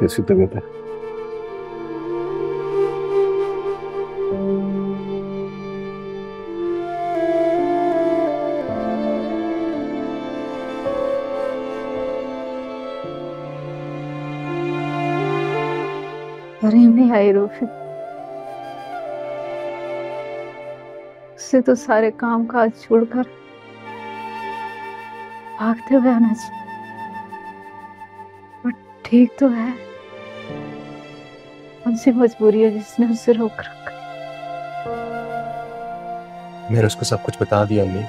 कैसी तबीयत है? करीम नहीं आई रूफी। उससे तो सारे काम काज छोड़कर भागते हुए आना चाहिए। पर ठीक तो है, कौन सी मजबूरी है जिसने उसे रोक रखा। मैंने उसको सब कुछ बता दिया अम्मी।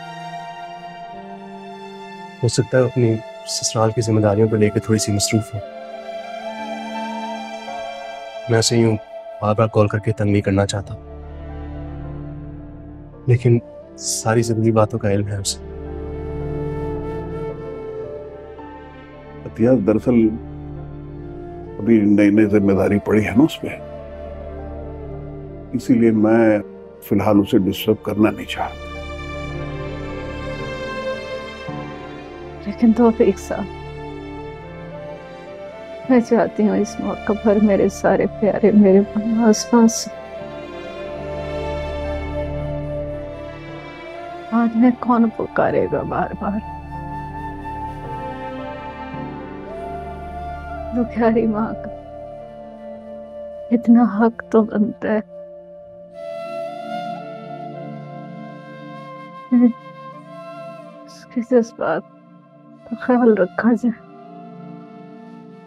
हो सकता है अपनी ससुराल की जिम्मेदारियों को लेकर थोड़ी सी मसरूफ हो। मैं उसे यूं बार बार कॉल करके तंग नहीं करना चाहता, लेकिन सारी जरूरी बातों का इल्म है उसे। अतिया, दरअसल अभी नई नई जिम्मेदारी पड़ी है ना उसमें, इसीलिए मैं फिलहाल उसे डिस्टर्ब करना नहीं चाहता। लेकिन तो एक साथ मैं चाहती हूँ इस मौका पर मेरे सारे प्यारे मेरे आस पास। बाद में कौन पुकारेगा बार बार। दुखियारी माँ का इतना हक तो बनता है उसके जज्बात का ख्याल रखा जाए।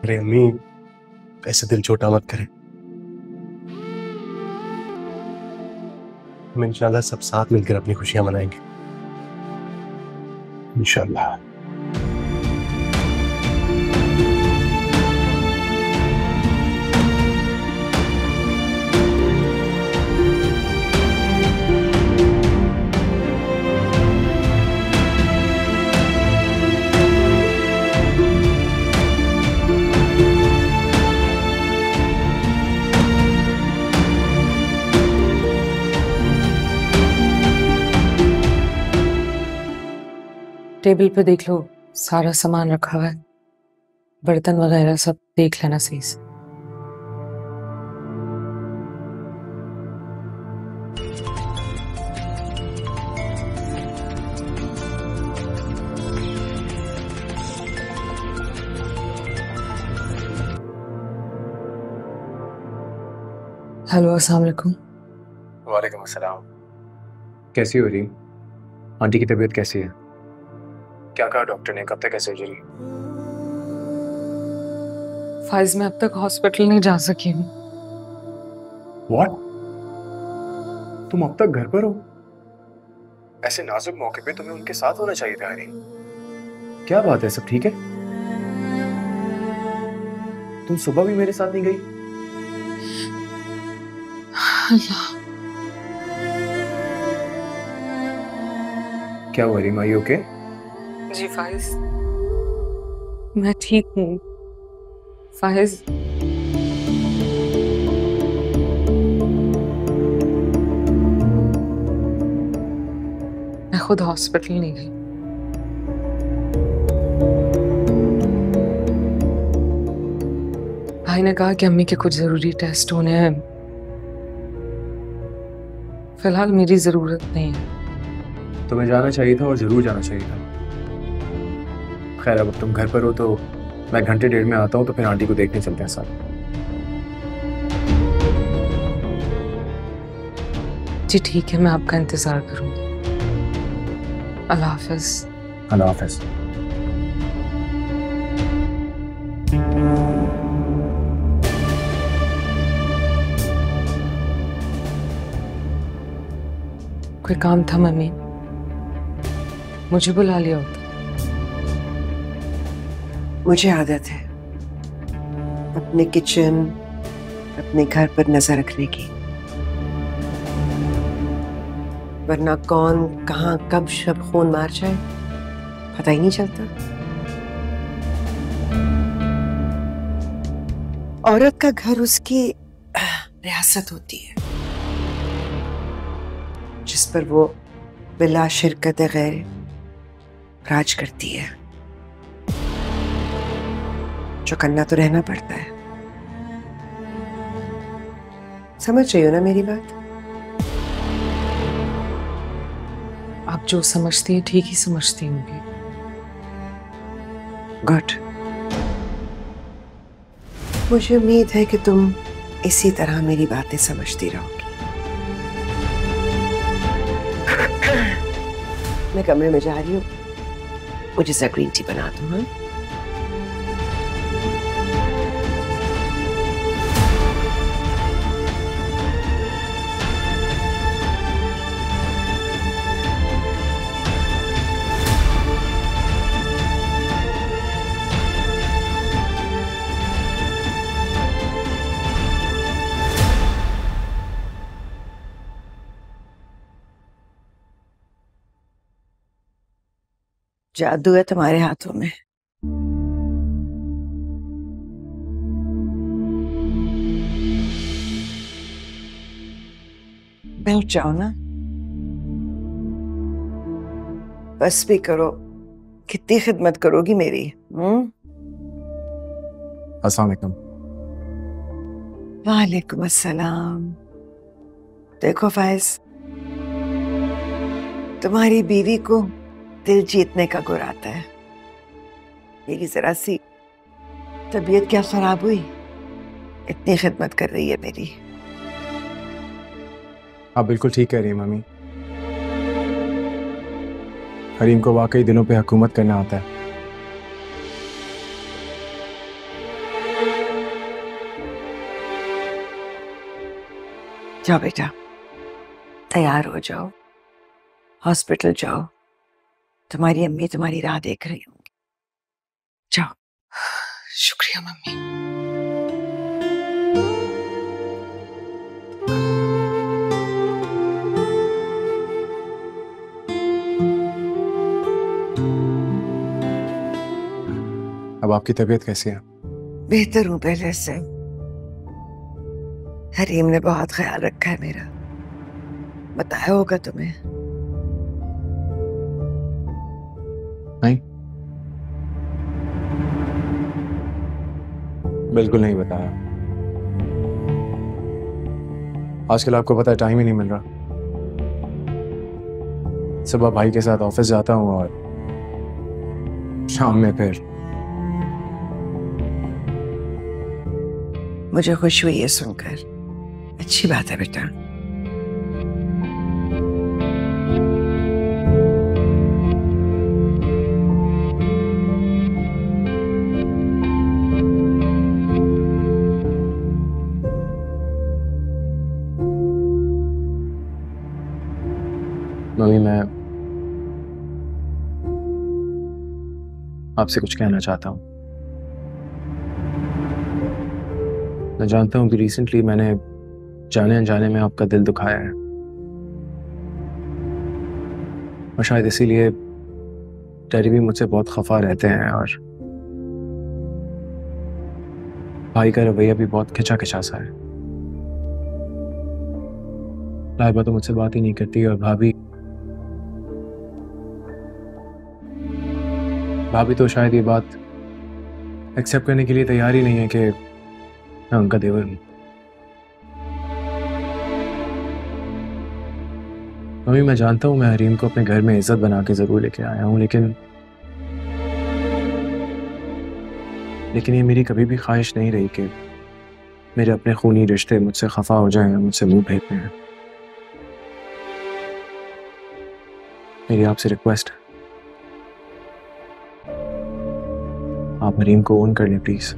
अरे अम्मी, ऐसे दिल छोटा मत करें। हम इंशाल्लाह सब साथ मिलकर अपनी खुशियां मनाएंगे। इंशाल्लाह। टेबल पे देख लो, सारा सामान रखा हुआ है, बर्तन वगैरह सब देख लेना सही से। हेलो, अस्सलाम वालेकुम। वालेकुम अस्सलाम। कैसी हो रही? आंटी की तबीयत कैसी है? क्या कहा डॉक्टर ने? कब तक है सर्जरी? फाइज, मैं अब तक हॉस्पिटल नहीं जा सकी हूँ। व्हाट? तुम अब तक घर पर हो? ऐसे नाजुक मौके पे तुम्हें उनके साथ होना चाहिए था हरी। क्या बात है, सब ठीक है? तुम सुबह भी मेरे साथ नहीं गई? अल्लाह। क्या हुआ रीमा, यू ओके? जी फाइज, मैं ठीक हूँ। फाइज, मैं खुद हॉस्पिटल नहीं गई। भाई ने कहा कि अम्मी के कुछ जरूरी टेस्ट होने हैं। फिलहाल मेरी जरूरत नहीं है। तुम्हें जाना चाहिए था और जरूर जाना चाहिए था। खैर, अब तुम घर पर हो तो मैं घंटे डेढ़ में आता हूँ, तो फिर आंटी को देखने चलते हैं साथ। जी ठीक है, मैं आपका इंतजार करूंगी। अल्लाह हाफिज। अल्लाह हाफिज। कोई काम था मम्मी? मुझे बुला लिया होता। मुझे आदत है अपने किचन, अपने घर पर नजर रखने की, वरना कौन कहां कब शब खून मार जाए पता ही नहीं चलता। औरत का घर उसकी रियासत होती है, जिस पर वो बिला शिरकत गैर राज करती है। जो करना तो रहना पड़ता है, समझ रही हो ना मेरी बात? आप जो समझती हैं ठीक ही समझती होंगी। गुड। मुझे उम्मीद है कि तुम इसी तरह मेरी बातें समझती रहोगी। मैं कमरे में जा रही हूँ, मुझे सा ग्रीन टी बना दूँ। हाँ, जादू है तुम्हारे हाथों में। बैठ जाओ ना, बस भी करो। कितनी खिदमत करोगी मेरी? अस्सलाम वालेकुम। वालेकुम अस्सलाम। देखो फाइज, तुम्हारी बीवी को दिल जीतने का गुर आता है। मेरी जरा सी तबीयत क्या खराब हुई, इतनी खिदमत कर रही है मेरी। आप बिल्कुल ठीक कह रही हैं मम्मी। हरीम को वाकई दिलों पे हुकूमत करना आता है। जाओ बेटा, तैयार हो जाओ, हॉस्पिटल जाओ। तुम्हारी अम्मी तुम्हारी राह देख रही होंगी। जाओ। शुक्रिया मम्मी। अब आपकी तबीयत कैसी है? बेहतर हूं पहले से। हरीम ने बहुत ख्याल रखा है मेरा, बताया होगा तुम्हें। नहीं, बिल्कुल नहीं बताया। आजकल आपको पता है टाइम ही नहीं मिल रहा। सुबह भाई के साथ ऑफिस जाता हूँ और शाम में फिर। मुझे खुश हुई है सुनकर, अच्छी बात है बेटा। मम्मी, मैं आपसे कुछ कहना चाहता हूँ। मैं जानता हूँ कि रिसेंटली मैंने जाने अनजाने में आपका दिल दुखाया है, और शायद इसीलिए डैडी भी मुझसे बहुत खफा रहते हैं, और भाई का रवैया भी बहुत खिंचा खिंचा सा है। लाइबा तो मुझसे बात ही नहीं करती, और भाभी तो शायद ये बात एक्सेप्ट करने के लिए तैयार ही नहीं है कि मैं उनका देवर हूं। मम्मी, मैं जानता हूं मैं हरीम को अपने घर में इज्जत बना के जरूर लेके आया हूं, लेकिन ये मेरी कभी भी ख्वाहिश नहीं रही कि मेरे अपने खूनी रिश्ते मुझसे खफा हो जाएं या मुझसे मुंह फेंकते हैं। मेरी आपसे रिक्वेस्ट है, आप हरीम को ओन कर लें प्लीज।